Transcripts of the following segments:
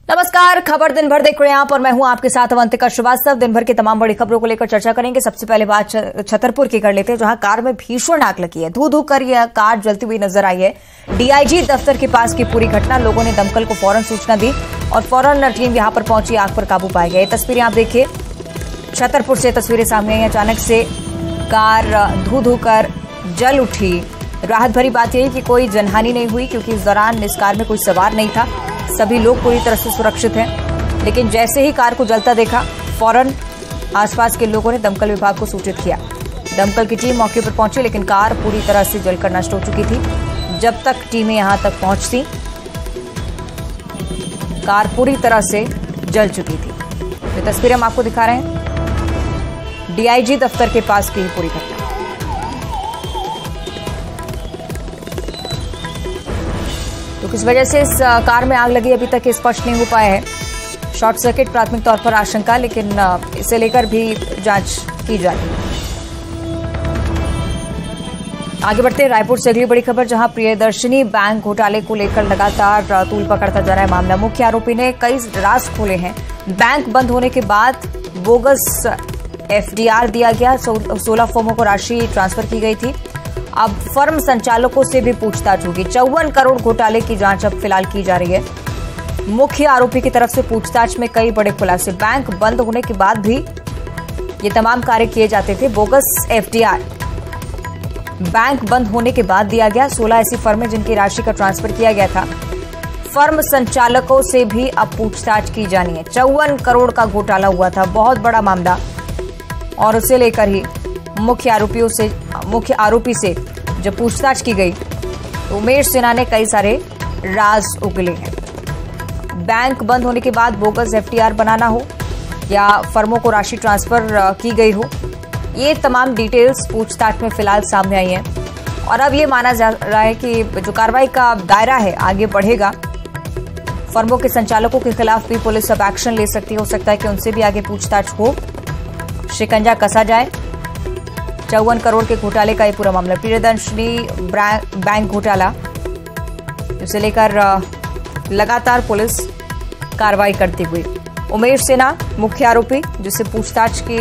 नमस्कार, खबर दिन भर देख रहे हैं आप और मैं हूं आपके साथ अवंतिका श्रीवास्तव। दिन भर की तमाम बड़ी खबरों को लेकर चर्चा करेंगे। सबसे पहले बात छतरपुर की कर लेते हैं, जहां कार में भीषण आग लगी है। धू धू कर यह कार जलती हुई नजर आई है। डीआईजी दफ्तर के पास की पूरी घटना, लोगों ने दमकल को फौरन सूचना दी और फौरन टीम यहां पर पहुंची, आग पर काबू पाया गया। ये तस्वीरें आप देखिए, छतरपुर से तस्वीरें सामने आई। अचानक से कार धू धू कर जल उठी। राहत भरी बात यह कि कोई जनहानि नहीं हुई, क्योंकि इस दौरान इस कार में कोई सवार नहीं था। सभी लोग पूरी तरह से सुरक्षित हैं। लेकिन जैसे ही कार को जलता देखा, फौरन आसपास के लोगों ने दमकल विभाग को सूचित किया। दमकल की टीम मौके पर पहुंची, लेकिन कार पूरी तरह से जलकर नष्ट हो चुकी थी। जब तक टीमें यहां तक पहुंचती, कार पूरी तरह से जल चुकी थी। ये तस्वीरें हम आपको दिखा रहे हैं, डीआईजी दफ्तर के पास की पूरी घटना। तो किस वजह से इस कार में आग लगी, अभी तक स्पष्ट नहीं हो पाया है। शॉर्ट सर्किट प्राथमिक तौर पर आशंका, लेकिन इसे लेकर भी जांच की जा रही है। आगे बढ़ते हैं, रायपुर से अगली बड़ी खबर, जहां प्रियदर्शनी बैंक घोटाले को लेकर लगातार तूल पकड़ता जा रहा है मामला। मुख्य आरोपी ने कई राज खोले हैं। बैंक बंद होने के बाद बोगस एफडीआर दिया गया, 16 फर्मों को राशि ट्रांसफर की गई थी। अब फर्म संचालकों से भी पूछताछ होगी। 54 करोड़ घोटाले की जांच अब फिलहाल की जा रही है। मुख्य आरोपी की तरफ से पूछताछ में कई बड़े खुलासे। बैंक बंद होने के बाद भी ये तमाम कार्य किए जाते थे। बोगस एफडीआर बैंक बंद होने के बाद दिया गया। 16 ऐसी फर्में जिनकी राशि का ट्रांसफर किया गया था। फर्म संचालकों से भी अब पूछताछ की जानी है। 54 करोड़ का घोटाला हुआ था, बहुत बड़ा मामला, और उसे लेकर ही मुख्य आरोपी से जब पूछताछ की गई तो उमेश सिन्हा ने कई सारे राज उगले हैं। बैंक बंद होने के बाद बोगस एफडीआर बनाना हो या फर्मों को राशि ट्रांसफर की गई हो, ये तमाम डिटेल्स पूछताछ में फिलहाल सामने आई हैं। और अब ये माना जा रहा है कि जो कार्रवाई का दायरा है आगे बढ़ेगा। फर्मों के संचालकों के खिलाफ भी पुलिस अब एक्शन ले सकती है। हो सकता है कि उनसे भी आगे पूछताछ हो, शिकंजा कसा जाए। 54 करोड़ के घोटाले का ये पूरा मामला, प्रियदर्शनी बैंक घोटाला, इसे लेकर लगातार पुलिस कार्रवाई करती हुई। उमेश सिन्हा मुख्य आरोपी, जिससे पूछताछ की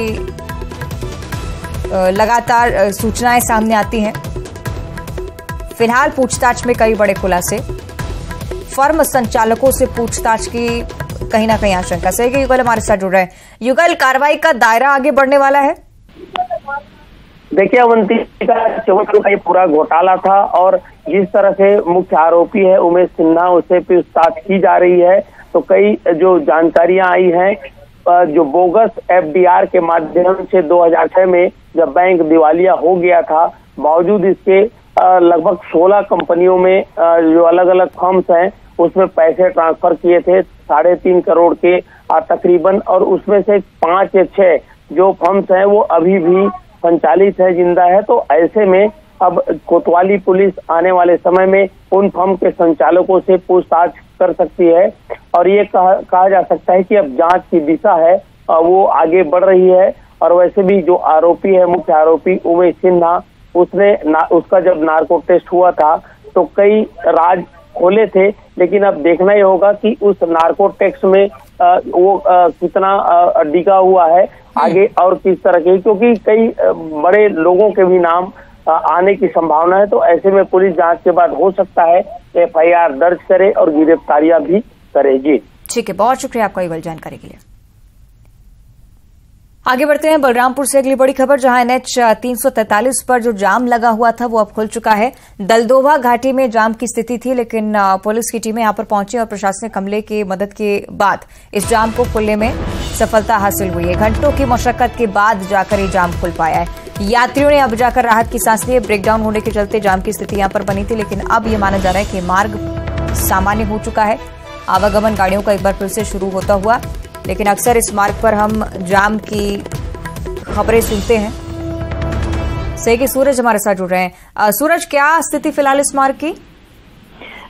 लगातार सूचनाएं सामने आती हैं। फिलहाल पूछताछ में कई बड़े खुलासे। फर्म संचालकों से पूछताछ की कहीं ना कहीं आशंका। सही कि युगल हमारे साथ जुड़ रहे हैं। युगल, कार्रवाई का दायरा आगे बढ़ने वाला है। देखिए अवंतिका, 54 करोड़ का ये पूरा घोटाला था और जिस तरह से मुख्य आरोपी है उमेश सिन्हा, उससे पूछताछ की जा रही है। तो कई जो जानकारियां आई हैं, जो बोगस एफडीआर के माध्यम से 2006 में जब बैंक दिवालिया हो गया था, बावजूद इसके लगभग 16 कंपनियों में जो अलग अलग फर्म्स हैं उसमें पैसे ट्रांसफर किए थे 3.5 करोड़ के तकरीबन, और उसमें से 5 या 6 जो फर्म्स हैं वो अभी भी संचालित है, जिंदा है। तो ऐसे में अब कोतवाली पुलिस आने वाले समय में उन फर्म के संचालकों से पूछताछ कर सकती है और ये कहा जा सकता है कि अब जांच की दिशा है वो आगे बढ़ रही है। और वैसे भी जो आरोपी है, मुख्य आरोपी उमेश सिन्हा, उसका जब नार्को टेस्ट हुआ था तो कई राज खोले थे, लेकिन अब देखना ही होगा कि उस नार्को टेस्ट में वो कितना डिगा हुआ है आगे और किस तरह के, क्योंकि कई बड़े लोगों के भी नाम आने की संभावना है। तो ऐसे में पुलिस जांच के बाद हो सकता है एफआईआर दर्ज करे और गिरफ्तारियां भी करेगी। ठीक है, बहुत शुक्रिया आपका ये जानकारी के लिए। आगे बढ़ते हैं, बलरामपुर से अगली बड़ी खबर, जहां NH 343 पर जो जाम लगा हुआ था वो अब खुल चुका है। दलदोवा घाटी में जाम की स्थिति थी, लेकिन पुलिस की टीमें यहां पर पहुंची और प्रशासनिक अमले की मदद के बाद इस जाम को खोलने में सफलता हासिल हुई है। घंटों की मशक्कत के बाद जाकर ये जाम खुल पाया है। यात्रियों ने अब जाकर राहत की सांस ली। ब्रेकडाउन होने के चलते जाम की स्थिति यहां पर बनी थी, लेकिन अब ये माना जा रहा है कि मार्ग सामान्य हो चुका है। आवागमन गाड़ियों का एक बार फिर से शुरू होता हुआ, लेकिन अक्सर इस मार्ग पर हम जाम की खबरें सुनते हैं। सही कि सूरज हमारे साथ जुड़ रहे हैं। सूरज, क्या स्थिति फिलहाल इस मार्ग की?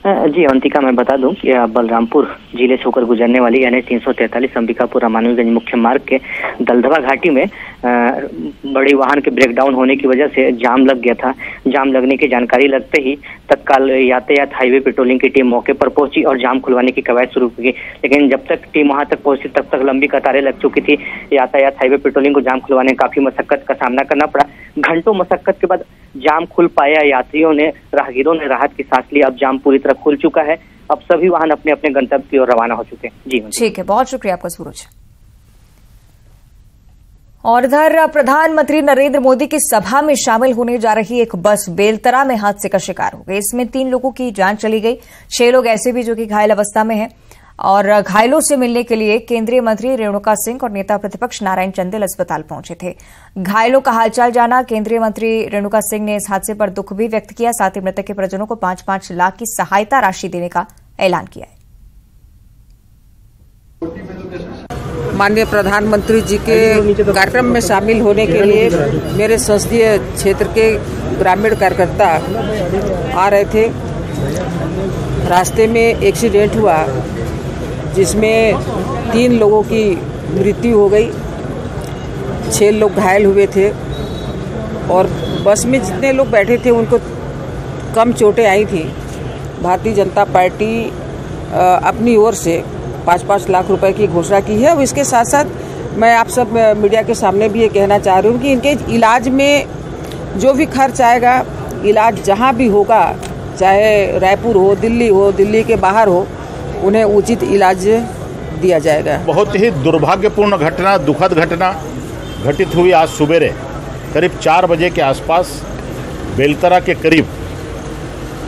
जी अवंतिका, मैं बता दूं कि बलरामपुर जिले से होकर गुजरने वाली यानी 343 अंबिकापुर रामानुजगंज मुख्य मार्ग के दलदवा घाटी में बड़ी वाहन के ब्रेकडाउन होने की वजह से जाम लग गया था। जाम लगने की जानकारी लगते ही तत्काल यातायात हाईवे पेट्रोलिंग की टीम मौके पर पहुंची और जाम खुलवाने की कवायद शुरू की, लेकिन जब तक टीम वहां तक पहुंची तब तक लंबी कतारें लग चुकी थी। यातायात हाईवे पेट्रोलिंग को जाम खुलवाने काफी मशक्कत का सामना करना पड़ा। घंटों मशक्कत के बाद जाम खुल पाया। यात्रियों ने, राहगीरों ने राहत की सांस ली। अब जाम पूरी तरह खुल चुका है। अब सभी वाहन अपने अपने गंतव्य की ओर रवाना हो चुके हैं। जी ठीक है, बहुत शुक्रिया आपका सूरज। और इधर प्रधानमंत्री नरेंद्र मोदी की सभा में शामिल होने जा रही एक बस बेलतरा में हादसे का शिकार हो गई। इसमें 3 लोगों की जान चली गई, 6 लोग ऐसे भी जो कि घायल अवस्था में हैं। और घायलों से मिलने के लिए केंद्रीय मंत्री रेणुका सिंह और नेता प्रतिपक्ष नारायण चंदेल अस्पताल पहुंचे थे। घायलों का हालचाल जाना केंद्रीय मंत्री रेणुका सिंह ने इस हादसे पर दुख भी व्यक्त किया। साथ ही मृतक के परिजनों को 5-5 लाख की सहायता राशि देने का ऐलान किया है। माननीय प्रधानमंत्री जी के कार्यक्रम में शामिल होने के लिए मेरे संसदीय क्षेत्र के ग्रामीण कार्यकर्ता आ रहे थे। रास्ते में एक्सीडेंट हुआ जिसमें 3 लोगों की मृत्यु हो गई, 6 लोग घायल हुए थे और बस में जितने लोग बैठे थे उनको कम चोटें आई थी। भारतीय जनता पार्टी अपनी ओर से 5-5 लाख रुपए की घोषणा की है। और इसके साथ साथ मैं आप सब मीडिया के सामने भी ये कहना चाह रही हूँ कि इनके इलाज में जो भी खर्च आएगा, इलाज जहाँ भी होगा, चाहे रायपुर हो, दिल्ली के बाहर हो, उन्हें उचित इलाज दिया जाएगा। बहुत ही दुर्भाग्यपूर्ण घटना, दुखद घटना घटित हुई आज सुबेरे करीब 4 बजे के आसपास बेलतरा के करीब।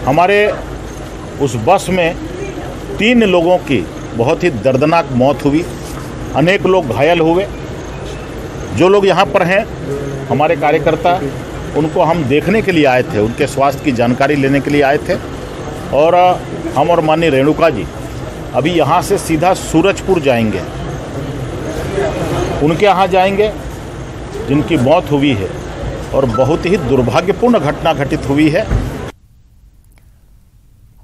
हमारे उस बस में 3 लोगों की बहुत ही दर्दनाक मौत हुई, अनेक लोग घायल हुए। जो लोग यहाँ पर हैं हमारे कार्यकर्ता, उनको हम देखने के लिए आए थे, उनके स्वास्थ्य की जानकारी लेने के लिए आए थे। और हम और माननीय रेणुका जी अभी यहाँ से सीधा सूरजपुर जाएंगे, उनके यहाँ जाएंगे जिनकी मौत हुई है और बहुत ही दुर्भाग्यपूर्ण घटना घटित हुई है।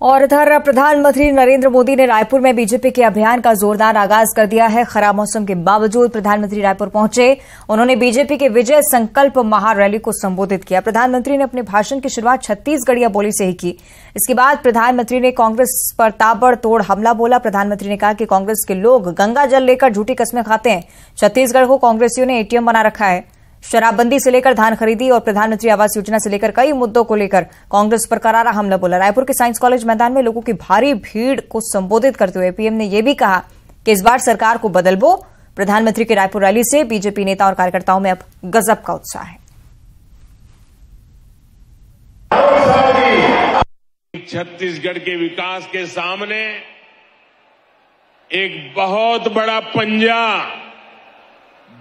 और इधर प्रधानमंत्री नरेंद्र मोदी ने रायपुर में बीजेपी के अभियान का जोरदार आगाज कर दिया है। खराब मौसम के बावजूद प्रधानमंत्री रायपुर पहुंचे। उन्होंने बीजेपी के विजय संकल्प महारैली को संबोधित किया। प्रधानमंत्री ने अपने भाषण की शुरुआत छत्तीसगढ़िया बोली से ही की। इसके बाद प्रधानमंत्री ने कांग्रेस पर ताबड़तोड़ हमला बोला। प्रधानमंत्री ने कहा कि कांग्रेस के लोग गंगा जल लेकर झूठी कस्में खाते हैं। छत्तीसगढ़ को कांग्रेसियों ने एटीएम बना रखा है। शराबबंदी से लेकर धान खरीदी और प्रधानमंत्री आवास योजना से लेकर कई मुद्दों को लेकर कांग्रेस पर करारा हमला बोला। रायपुर के साइंस कॉलेज मैदान में लोगों की भारी भीड़ को संबोधित करते हुए पीएम ने यह भी कहा कि इस बार सरकार को बदलबो। प्रधानमंत्री की रायपुर रैली से बीजेपी नेता और कार्यकर्ताओं में अब गजब का उत्साह है। छत्तीसगढ़ के विकास के सामने एक बहुत बड़ा पंजा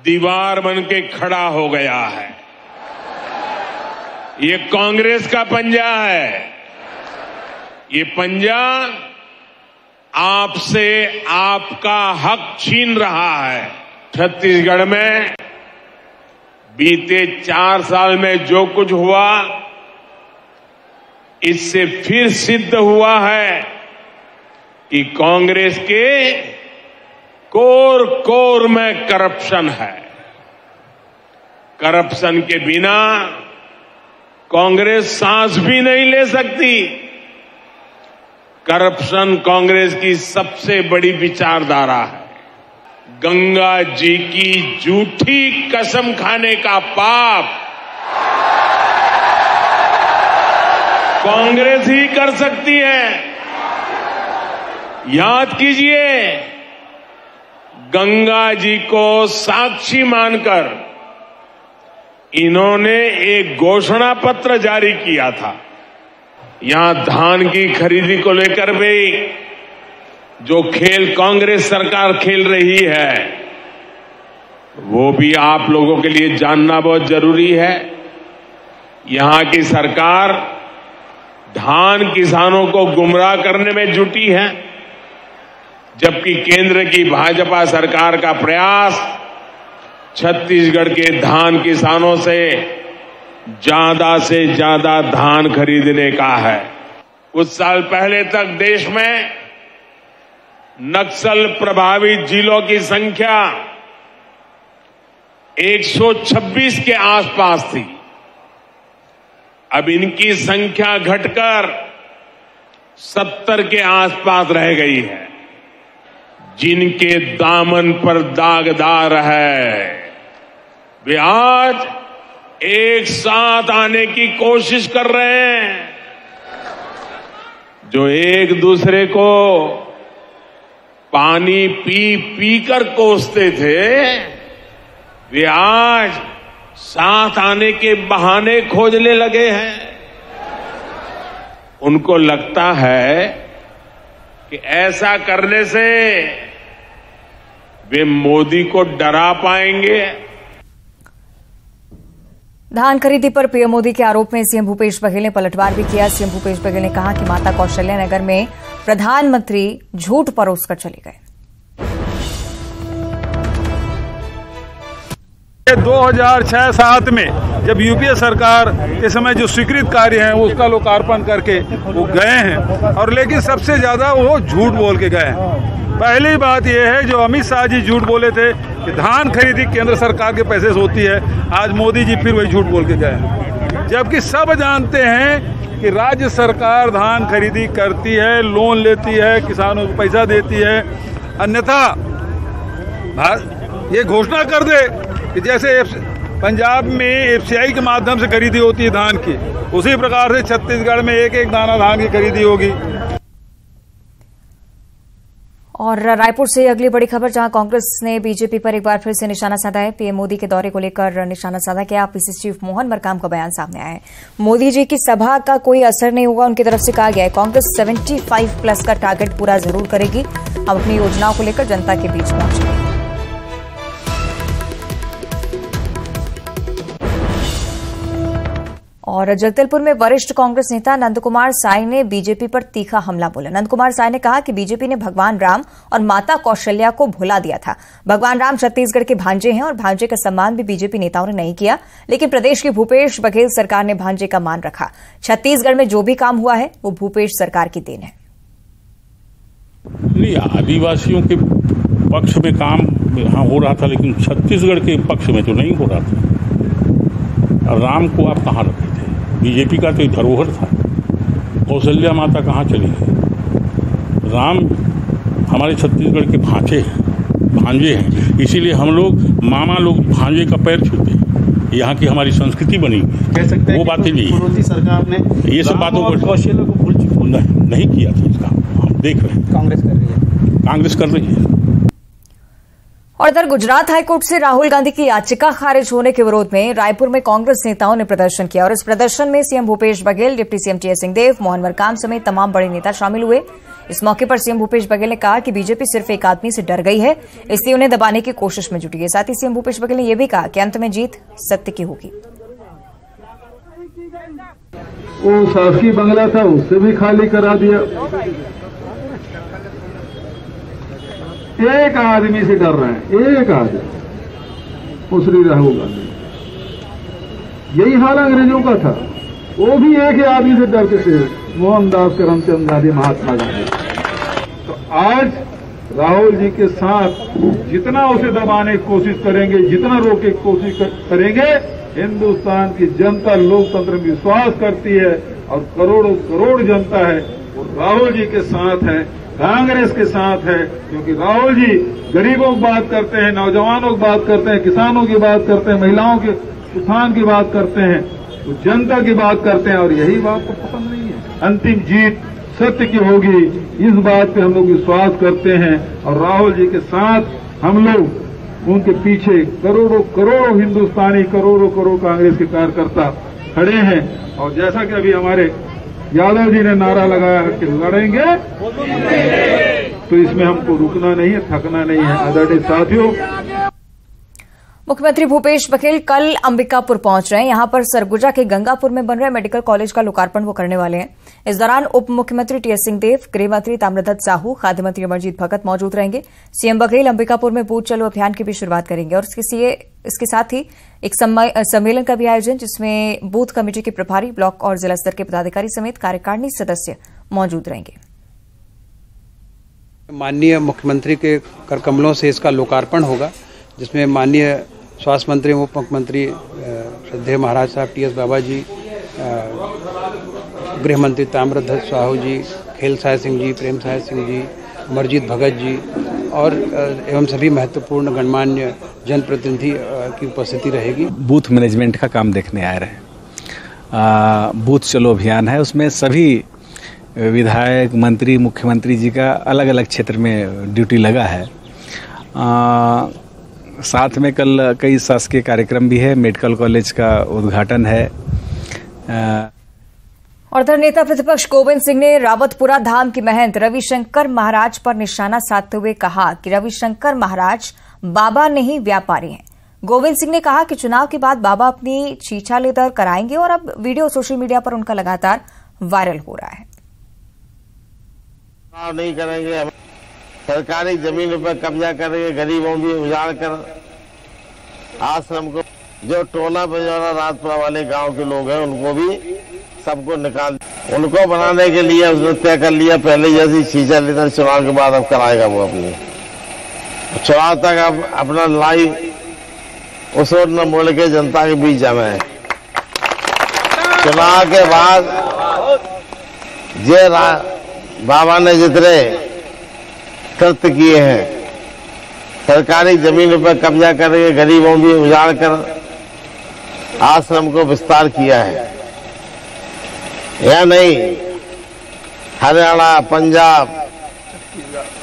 दीवार बन के खड़ा हो गया है। ये कांग्रेस का पंजा है। ये पंजा आपसे आपका हक छीन रहा है। छत्तीसगढ़ में बीते 4 साल में जो कुछ हुआ, इससे फिर सिद्ध हुआ है कि कांग्रेस के कोर में करप्शन है। करप्शन के बिना कांग्रेस सांस भी नहीं ले सकती। करप्शन कांग्रेस की सबसे बड़ी विचारधारा है। गंगा जी की झूठी कसम खाने का पाप कांग्रेस ही कर सकती है। याद कीजिए, गंगा जी को साक्षी मानकर इन्होंने एक घोषणा पत्र जारी किया था। यहां धान की खरीदी को लेकर भी जो खेल कांग्रेस सरकार खेल रही है, वो भी आप लोगों के लिए जानना बहुत जरूरी है। यहां की सरकार धान किसानों को गुमराह करने में जुटी है, जबकि केंद्र की भाजपा सरकार का प्रयास छत्तीसगढ़ के धान किसानों से ज्यादा धान खरीदने का है। कुछ साल पहले तक देश में नक्सल प्रभावित जिलों की संख्या 126 के आसपास थी। अब इनकी संख्या घटकर 70 के आसपास रह गई है। जिनके दामन पर दागदार है वे आज एक साथ आने की कोशिश कर रहे हैं। जो एक दूसरे को पानी पी पी कर कोसते थे वे आज साथ आने के बहाने खोजने लगे हैं। उनको लगता है कि ऐसा करने से वे मोदी को डरा पाएंगे। धान खरीदी पर पीएम मोदी के आरोप में सीएम भूपेश बघेल ने पलटवार भी किया। सीएम भूपेश बघेल ने कहा कि माता कौशल्या नगर में प्रधानमंत्री झूठ परोसकर चले गए। 2006-07 में जब यूपीए सरकार के समय जो स्वीकृत कार्य हैं उसका लोकार्पण करके वो गए हैं, और लेकिन सबसे ज्यादा वो झूठ बोल के गए हैं। पहली बात यह है जो अमित शाह जी झूठ बोले थे कि धान खरीदी केंद्र सरकार के पैसे से होती है, आज मोदी जी फिर वही झूठ बोल के गए हैं। जबकि सब जानते हैं कि राज्य सरकार धान खरीदी करती है, लोन लेती है, किसानों को पैसा देती है। अन्यथा ये घोषणा कर दे कि जैसे पंजाब में एफसीआई के माध्यम से खरीदी होती है धान की, उसी प्रकार से छत्तीसगढ़ में एक एक दाना धान की खरीदी होगी। और रायपुर से अगली बड़ी खबर, जहां कांग्रेस ने बीजेपी पर एक बार फिर से निशाना साधा है। पीएम मोदी के दौरे को लेकर निशाना साधा गया। पीसीसी चीफ मोहन मरकाम का बयान सामने आया है। मोदी जी की सभा का कोई असर नहीं होगा, उनकी तरफ से कहा गया है। कांग्रेस 75+ का टारगेट पूरा जरूर करेगी। हम अपनी योजनाओं को लेकर जनता के बीच पहुंचेंगे। और जगदलपुर में वरिष्ठ कांग्रेस नेता नंद कुमार साय ने बीजेपी पर तीखा हमला बोला। नंद कुमार साय ने कहा कि बीजेपी ने भगवान राम और माता कौशल्या को भुला दिया था। भगवान राम छत्तीसगढ़ के भांजे हैं और भांजे का सम्मान भी बीजेपी नेताओं ने नहीं किया, लेकिन प्रदेश की भूपेश बघेल सरकार ने भांजे का मान रखा। छत्तीसगढ़ में जो भी काम हुआ है वो भूपेश सरकार की देन है। नहीं, आदिवासियों के पक्ष में काम यहाँ हो रहा था, लेकिन छत्तीसगढ़ के पक्ष में तो नहीं हो रहा था। राम को आप कहाँ रखे थे? बीजेपी का तो धरोहर था। कौशल्या माता कहाँ चली गई? राम हमारे छत्तीसगढ़ के भांजे हैं, इसीलिए हम लोग मामा लोग भांजे का पैर छूते हैं। यहाँ की हमारी संस्कृति बनी, कह सकते हैं वो बातें नहीं है। सरकार ने ये सब बातों को नहीं किया था। इसका हम देख रहे हैं कांग्रेस कर रही है। और इधर गुजरात हाईकोर्ट से राहुल गांधी की याचिका खारिज होने के विरोध में रायपुर में कांग्रेस नेताओं ने प्रदर्शन किया। और इस प्रदर्शन में CM Bhupesh Baghel, deputy CM TS Singh Deo, Mohan Markam समेत तमाम बड़े नेता शामिल हुए। इस मौके पर सीएम भूपेश बघेल ने कहा कि बीजेपी सिर्फ एक आदमी से डर गई है, इसलिए उन्हें दबाने की कोशिश में जुटी है। साथ ही सीएम भूपेश बघेल ने यह भी कहा कि अंत में जीत सत्य की होगी। वो शासकीय बंगला था, उससे भी खाली करा दिया। एक आदमी से डर रहे हैं, एक आदमी, वो श्री राहुल गांधी। यही हाल अंग्रेजों का था, वो भी एक ही आदमी से डरते थे, मोहनदास करमचंद गांधी, महात्मा गांधी। तो आज राहुल जी के साथ जितना उसे दबाने की कोशिश करेंगे, जितना रोकने की कोशिश करेंगे, हिंदुस्तान की जनता लोकतंत्र में विश्वास करती है और करोड़ों करोड़ जनता है वो राहुल जी के साथ है, कांग्रेस के साथ है। क्योंकि राहुल जी गरीबों की बात करते हैं, नौजवानों की बात करते हैं, किसानों की बात करते हैं, महिलाओं के उत्थान की बात करते हैं, तो जनता की बात करते हैं, और यही बात तो पसंद नहीं है। अंतिम जीत सत्य की होगी, इस बात पे हम लोग विश्वास करते हैं। और राहुल जी के साथ हम लोग उनके पीछे करोड़ों करोड़ों हिंदुस्तानी, करोड़ों करोड़ कांग्रेस के कार्यकर्ता खड़े हैं। और जैसा कि अभी हमारे यादव जी ने नारा लगाया कि लड़ेंगे, तो इसमें हमको रुकना नहीं है, थकना नहीं है। आदरणीय साथियों, मुख्यमंत्री भूपेश बघेल कल अंबिकापुर पहुंच रहे हैं। यहां पर सरगुजा के गंगापुर में बन रहे मेडिकल कॉलेज का लोकार्पण वो करने वाले हैं। इस दौरान उप मुख्यमंत्री टीएस सिंहदेव, गृह मंत्री ताम्रध्वज साहू, खाद्य मंत्री अमरजीत भगत मौजूद रहेंगे। सीएम बघेल अंबिकापुर में बूथ चलो अभियान की भी शुरुआत करेंगे। और इसके साथ ही एक सम्मेलन का भी आयोजन, जिसमें बूथ कमेटी के प्रभारी, ब्लॉक और जिला स्तर के पदाधिकारी समेत कार्यकारिणी सदस्य मौजूद रहेंगे। माननीय मुख्यमंत्री के कर कमलों से इसका लोकार्पण होगा, जिसमें माननीय स्वास्थ्य मंत्री उप मुख्यमंत्री श्रद्धेय महाराज साहब टी.एस. बाबा जी, गृह मंत्री ताम्रध्वज साहू जी, खेल साय सिंह जी, प्रेम साय सिंह जी, अमरजीत भगत जी और एवं सभी महत्वपूर्ण गणमान्य जनप्रतिनिधि की उपस्थिति रहेगी। बूथ मैनेजमेंट का काम देखने आए रहे। बूथ चलो अभियान है, उसमें सभी विधायक, मंत्री, मुख्यमंत्री जी का अलग अलग क्षेत्र में ड्यूटी लगा है। साथ में कल कई शासकीय कार्यक्रम भी है, मेडिकल कॉलेज का उद्घाटन है। और इधर नेता प्रतिपक्ष गोविंद सिंह ने रावतपुरा धाम के महंत रविशंकर महाराज पर निशाना साधते हुए कहा कि रविशंकर महाराज बाबा नहीं व्यापारी हैं। गोविंद सिंह ने कहा कि चुनाव के बाद बाबा अपनी छीछा लेकर कराएंगे और अब वीडियो सोशल मीडिया पर उनका लगातार वायरल हो रहा है। नहीं करेंगे, सरकारी जमीन पर कब्जा करेंगे, गरीबों भी उजाड़ कर आश्रम को, जो टोला बजौरा राजपुरा वाले गांव के लोग हैं उनको भी सबको निकाल, उनको बनाने के लिए उसने तय कर लिया पहले जैसी छीछा लेकर चुनाव के बाद अब कराएगा वो अपनी चुनाव तक अब अपना लाइव उस ओर न मोड़ के जनता के बीच जाना है। चुनाव के बाद जे बाबा ने जितने कृत्य किए हैं, सरकारी जमीन पर कब्जा करके गरीबों भी उजाड़ कर आश्रम को विस्तार किया है, या नहीं हरियाणा, पंजाब,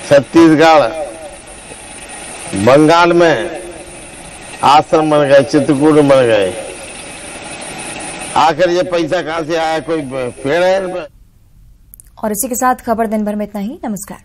छत्तीसगढ़, बंगाल में आश्रम बन गए, चित्रकूट बन गए। आखिर ये पैसा कहां से आया? कोई पेड़ है? और इसी के साथ खबर दिन भर में इतना ही। नमस्कार।